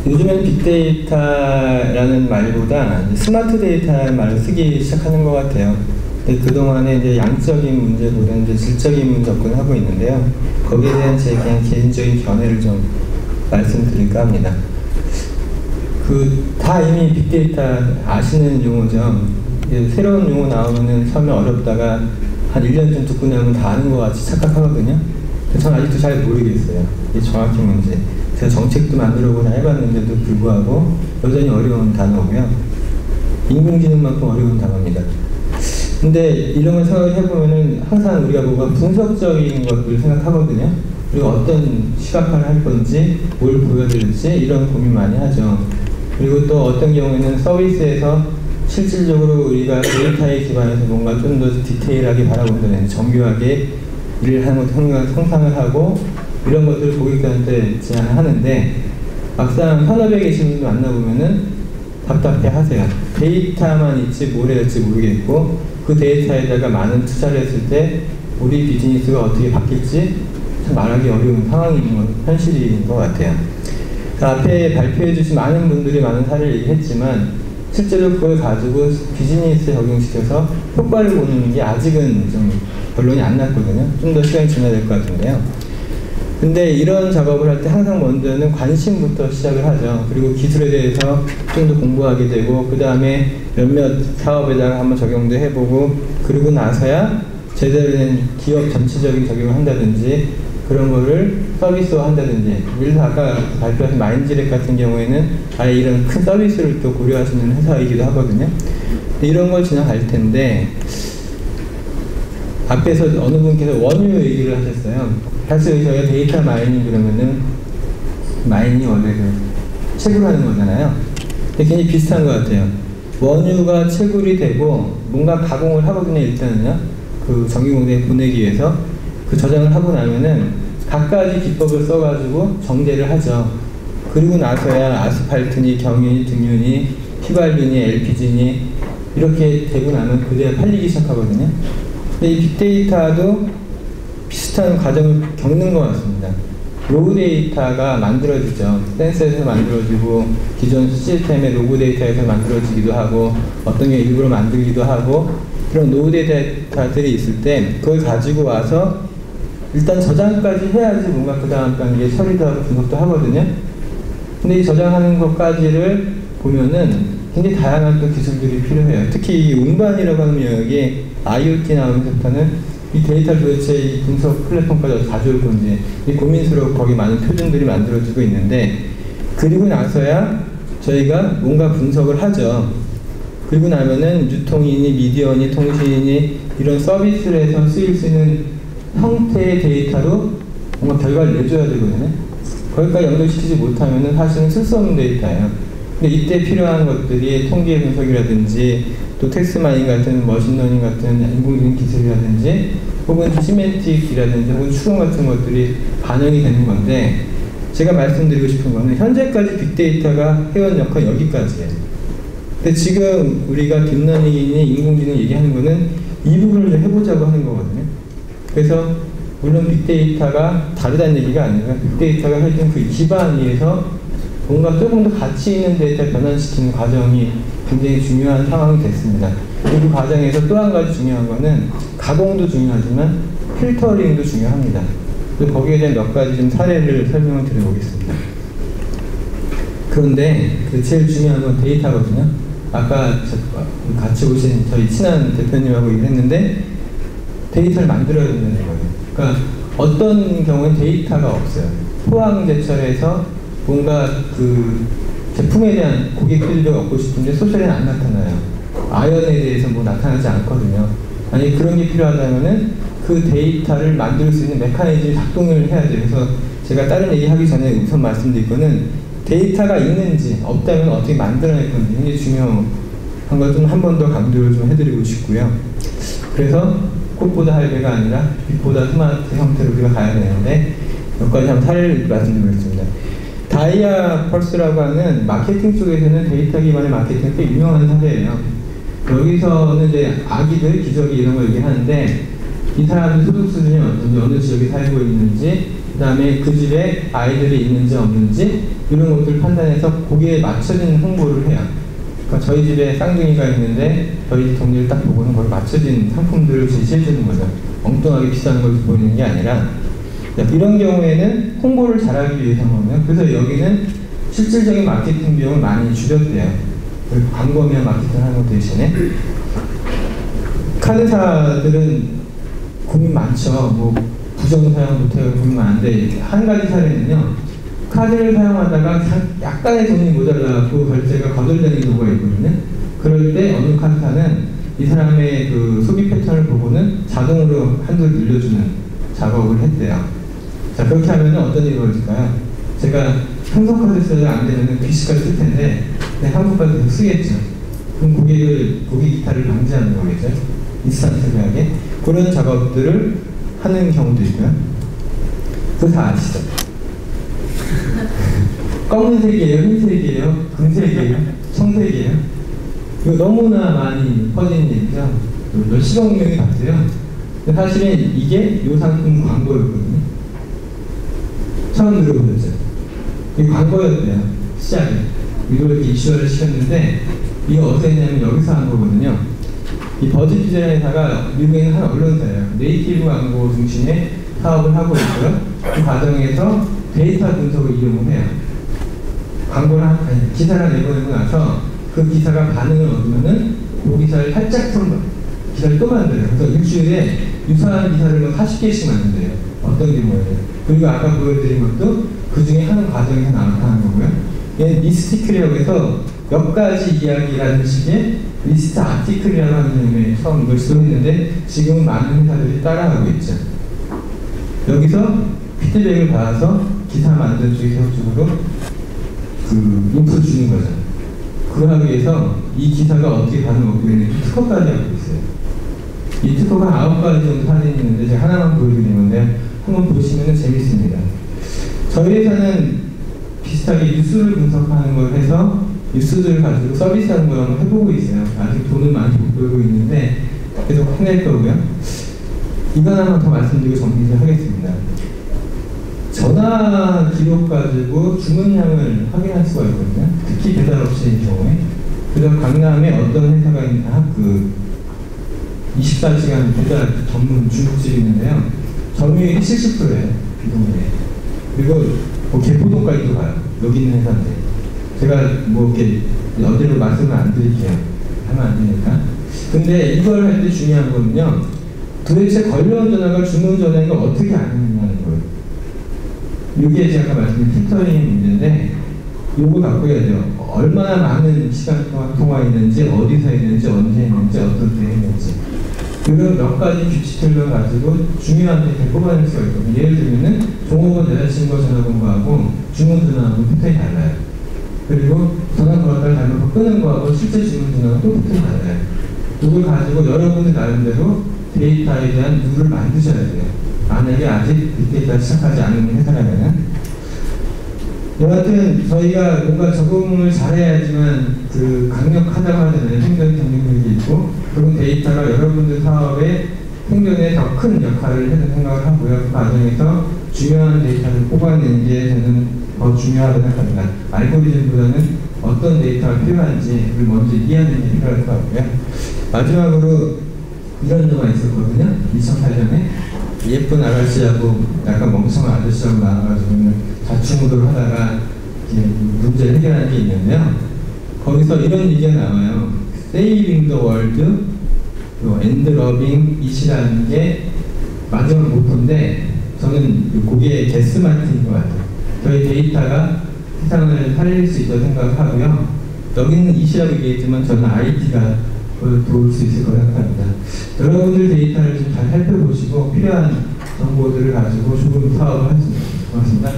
요즘엔 빅데이터라는 말보다 스마트 데이터라는 말을 쓰기 시작하는 것 같아요. 근데 그동안에 이제 양적인 문제보다는 이제 질적인 문제 접근하고 있는데요. 거기에 대한 제 그냥 개인적인 견해를 좀 말씀드릴까 합니다. 다 이미 빅데이터 아시는 용어죠. 새로운 용어 나오면은 처음에 어렵다가 한 1년쯤 듣고 나면 다 아는 것 같이 착각하거든요. 저는 아직도 잘 모르겠어요. 이게 정확히 뭔지. 제가 정책도 만들어보고 다 해봤는데도 불구하고 여전히 어려운 단어고요. 인공지능만큼 어려운 단어입니다. 근데 이런 걸 생각해보면은 항상 우리가 뭔가 분석적인 것들을 생각하거든요. 그리고 어떤 시각화를 할 건지, 뭘 보여드릴지 이런 고민 많이 하죠. 그리고 또 어떤 경우에는 서비스에서 실질적으로 우리가 데이터에 기반해서 뭔가 좀 더 디테일하게 바라본다는 정교하게 일을 하는 것을 상상을 하고 이런 것들을 고객들한테 제안을 하는데 막상 현업에 계신 분들 만나보면은 답답해 하세요. 데이터만 있지 뭘 해야 할지 모르겠고 그 데이터에다가 많은 투자를 했을 때 우리 비즈니스가 어떻게 바뀔지 참 말하기 어려운 상황인 건 현실인 것 같아요. 앞에 발표해 주신 많은 분들이 많은 사례를 얘기했지만 실제로 그걸 가지고 비즈니스에 적용시켜서 효과를 보는 게 아직은 좀 결론이 안 났거든요. 좀 더 시간이 지나야 될 것 같은데요. 근데 이런 작업을 할 때 항상 먼저는 관심부터 시작을 하죠. 그리고 기술에 대해서 좀 더 공부하게 되고 그 다음에 몇몇 사업에다가 한번 적용도 해보고 그러고 나서야 제대로 된 기업 전체적인 적용을 한다든지 그런 거를 서비스화 한다든지 예를 들어 아까 발표하신 마인지랩 같은 경우에는 아예 이런 큰 서비스를 또 고려하시는 회사이기도 하거든요. 이런 걸 지나갈 텐데 앞에서 어느 분께서 원유 얘기를 하셨어요. 사실 저희가 데이터 마이닝 그러면은 마이닝이 원래 그 채굴 하는 거잖아요. 근데 굉장히 비슷한 것 같아요. 원유가 채굴이 되고 뭔가 가공을 하거든요. 일단은요. 그 전기공장에 보내기 위해서 그 저장을 하고 나면은 각가지 기법을 써가지고 정제를 하죠. 그리고 나서야 아스팔트니 경유니 등유니 휘발유니 LPG니 이렇게 되고 나면 그대로 팔리기 시작하거든요. 근데 이 빅데이터도 비슷한 과정을 겪는 것 같습니다. 로그 데이터가 만들어지죠. 센서에서 만들어지고 기존 시스템의 로그 데이터에서 만들어지기도 하고 어떤 게 일부러 만들기도 하고 그런 로그 데이터들이 있을 때 그걸 가지고 와서 일단 저장까지 해야지 뭔가 그 다음 단계에 처리도 하고 분석도 하거든요. 근데 이 저장하는 것까지를 보면은 굉장히 다양한 또 기술들이 필요해요. 특히 이 운반이라고 하는 영역이 IoT 나오면서부터는 이 데이터를 도대체 이 분석 플랫폼까지 어떻게 가져올 건지 고민스러워 거기 많은 표준들이 만들어지고 있는데 그리고 나서야 저희가 뭔가 분석을 하죠. 그리고 나면은 유통이니 미디어니 통신이니 이런 서비스를 해서 쓰일 수 있는 형태의 데이터로 뭔가 결과를 내줘야 되거든요. 거기까지 연결시키지 못하면은 사실은 쓸 수 없는 데이터예요. 근데 이때 필요한 것들이 통계 분석이라든지 또 텍스트 마이닝 같은 머신러닝 같은 인공지능 기술이라든지 혹은 시멘틱이라든지 혹은 추론 같은 것들이 반영이 되는 건데 제가 말씀드리고 싶은 거는 현재까지 빅데이터가 해온 역할이 여기까지예요. 근데 지금 우리가 딥러닝이니 인공지능 얘기하는 거는 이 부분을 좀 해보자고 하는 거거든요. 그래서 물론 빅데이터가 다르다는 얘기가 아니라 빅데이터가 해준 그 기반 위에서 뭔가 조금 더 가치 있는 데이터를 변환시키는 과정이 굉장히 중요한 상황이 됐습니다. 그리고 그 과정에서 또 한 가지 중요한 거는 가공도 중요하지만 필터링도 중요합니다. 그래서 거기에 대한 몇 가지 좀 사례를 설명을 드려보겠습니다. 그런데 그 제일 중요한 건 데이터거든요. 아까 같이 오신 저희 친한 대표님하고 일했는데 데이터를 만들어야 된다는 거예요. 그러니까 어떤 경우엔 데이터가 없어요. 포항제철에서 뭔가 그 제품에 대한 고객 피드백을 얻고 싶은데 소셜에는 안 나타나요. 아연에 대해서 뭐 나타나지 않거든요. 아니 그런 게 필요하다면은 그 데이터를 만들 수 있는 메커니즘이 작동을 해야 돼요. 그래서 제가 다른 얘기 하기 전에 우선 말씀드릴 거는 데이터가 있는지 없다면 어떻게 만들어낼 건지 굉장히 중요한 걸 좀 한 번 더 강조를 좀 해드리고 싶고요. 그래서 꽃보다 할배가 아니라 빛보다 스마트 형태로 우리가 가야 되는데 몇 가지 한번 사례를 말씀드리겠습니다. 다이아 펄스라고 하는 마케팅 쪽에서는 데이터 기반의 마케팅이 꽤 유명한 사례예요. 여기서는 이제 아기들, 기저귀 이런 걸 얘기하는데 이 사람의 소득 수준이 어떤지, 어느 지역에 살고 있는지, 그 다음에 그 집에 아이들이 있는지 없는지 이런 것들을 판단해서 거기에 맞춰진 홍보를 해요. 그러니까 저희 집에 쌍둥이가 있는데 저희 집 동네를 딱 보고는 거기 맞춰진 상품들을 제시해 주는 거죠. 엉뚱하게 비싼 걸 보이는 게 아니라. 이런 경우에는 홍보를 잘하기 위해서는, 그래서 여기는 실질적인 마케팅 비용을 많이 줄였대요. 광고며 마케팅 하는 것 대신에. 카드사들은 고민 많죠. 뭐 부정사용부터 고민 많은데, 한 가지 사례는요, 카드를 사용하다가 약간의 돈이 모자라고 결제가 거절되는 경우가 있거든요. 그럴 때 어느 카드사는 이 사람의 그 소비 패턴을 보고는 자동으로 한도를 늘려주는 작업을 했대요. 자, 그렇게 하면 어떤 일이 벌어질까요? 제가 한국카드 써야 안 되면 귀식까지 쓸 텐데, 한국카드 계속 쓰겠죠. 그럼 고객 이탈을 방지하는 거겠죠. 인스턴트하게. 그런 작업들을 하는 경우도 있고요. 그거 다 아시죠? 검은색이에요? 흰색이에요? 금색이에요? 청색이에요? 이거 너무나 많이 퍼진 얘기죠. 몇십억 명이 봤어요. 근데 사실은 이게 요 상품 광고였거든요. 처음 들어보셨죠? 이게 광고였대요. 시작에. 이걸 이렇게 이슈화를 시켰는데, 이게 어떻게 했냐면 여기서 한 거거든요. 이 버즈피자 회사가 미국에 있는 한 언론사예요. 네이티브 광고 중심의 사업을 하고 있고요. 그 과정에서 데이터 분석을 이용을 해요. 기사를 내보내고 나서 그 기사가 반응을 얻으면은 그 기사를 살짝 기사를 또 만들어요. 그래서 일주일에 유사한 기사를 40개씩 만든대요. 어떤 규모예요. 그리고 아까 보여드린 것도 그 중에 한 과정에서 나타나는 거고요. 얘는 리스티클이라고 해서 몇 가지 이야기라는 식의 리스트 아티클이라고 하는 이름에 처음 이걸 시도했는데, 지금은 많은 회사들이 따라하고 있죠. 여기서 피드백을 받아서 기사 만든 쪽에 계속적으로 인풋 주는 거죠. 그걸 하기 위해서 이 기사가 어떻게 반응하고 있는지 특허까지 하고 있어요. 이 특허가 9가지 정도 사진이 있는데 제가 하나만 보여드리는 건데, 한번 보시면 재밌습니다. 저희 회사는 비슷하게 뉴스를 분석하는 걸 해서 뉴스들을 가지고 서비스하는 걸 한번 해보고 있어요. 아직 돈은 많이 못 벌고 있는데 계속 해낼 거고요. 이거 하나만 더 말씀드리고 정리를 하겠습니다. 전화 기록 가지고 주문량을 확인할 수가 있거든요. 특히 배달 업체인 경우에. 그래서 강남에 어떤 회사가 있나, 24시간 배달 전문 중국집이 있는데요. 점유율이 70%예요. 비동일에. 그리고 개포동까지도 가요. 여기 있는 회사인데. 제가 이렇게 어디로 말씀을 안 드릴게요. 하면 안 되니까. 근데 이걸 할 때 중요한 거는요, 도대체 걸려온 전화가 주문 전화인 걸 어떻게 아느냐는 거예요. 이게 제가 아까 말씀드린 필터링의 문제인데, 이거 갖고 해야 돼요. 얼마나 많은 시간 동안 통화했는지, 어디서 했는지, 언제 했는지, 어떤 때 했는지. 그런 몇 가지 규칙들을 가지고 중요한 데이터를 뽑아낼 수가 있거든요. 예를 들면은 종업원 여자친구 전화번호하고 주문 전화하고 패턴이 달라요. 그리고 전화 걸었다가 잘못 끊은 거하고 실제 주문 전화가 또 패턴이 달라요. 이걸 가지고 여러분들 나름대로 데이터에 대한 룰을 만드셔야 돼요. 만약에 아직 빅데이터 시작하지 않은 회사라면은. 여하튼 저희가 뭔가 적응을 잘해야지만 강력하다고 하잖아요. 행정 경쟁력이 있고, 그런 데이터가 여러분들 사업의 행정에 더 큰 역할을 해서 생각을 하고요. 그 과정에서 중요한 데이터를 뽑아내는 게 저는 더 중요하다고 생각합니다. 알고리즘보다는 어떤 데이터가 필요한지를 먼저 이해하는 게 필요할 것 같고요. 마지막으로 이런 영화가 있었거든요. 2008년에 예쁜 아가씨하고 약간 멍청한 아저씨하고 나와가지고 자충우도를 하다가 문제를 해결하는 게 있는데요. 거기서 이런 얘기가 나와요. Saving the world, and loving it이라는 게 마지막 모토인데, 저는 그게 게스마트인 것 같아요. 저희 데이터가 세상을 살릴 수 있다고 생각하고요. 여기는 it이라고 얘기했지만 저는 IT가 도울 수 있을 거라고 생각합니다. 여러분들 데이터를 좀 잘 살펴보시고 필요한 정보들을 가지고 좋은 사업을 하시면 고맙습니다.